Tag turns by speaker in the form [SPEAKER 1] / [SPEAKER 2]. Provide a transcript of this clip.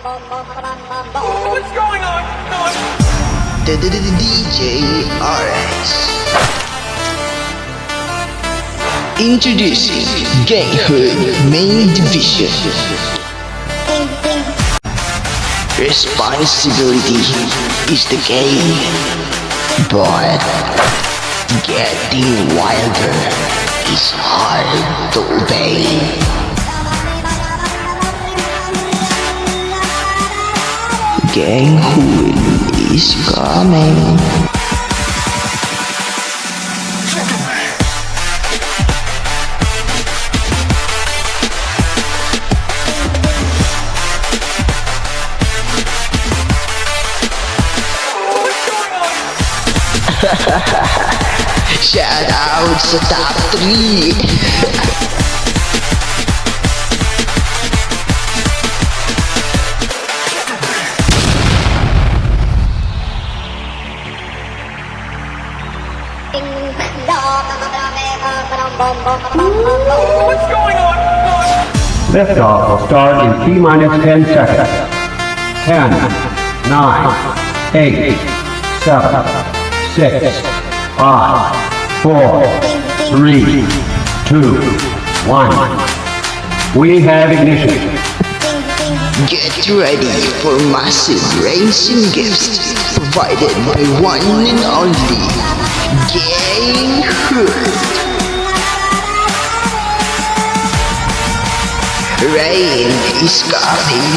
[SPEAKER 1] What's going on?
[SPEAKER 2] The DJ RX. Introducing Genghood Main Division. Responsibility is the game, but getting wilder is hard to obey. Genghood is coming. Shout out sa top 3.
[SPEAKER 1] What's going on?
[SPEAKER 3] Liftoff will start in T-minus 10 seconds. 10, 9, 8, 7, 6, 5, 4, 3, 2, 1. We have ignition.
[SPEAKER 2] Get ready for massive racing gifts provided by one and only Genghood. Rain is coming.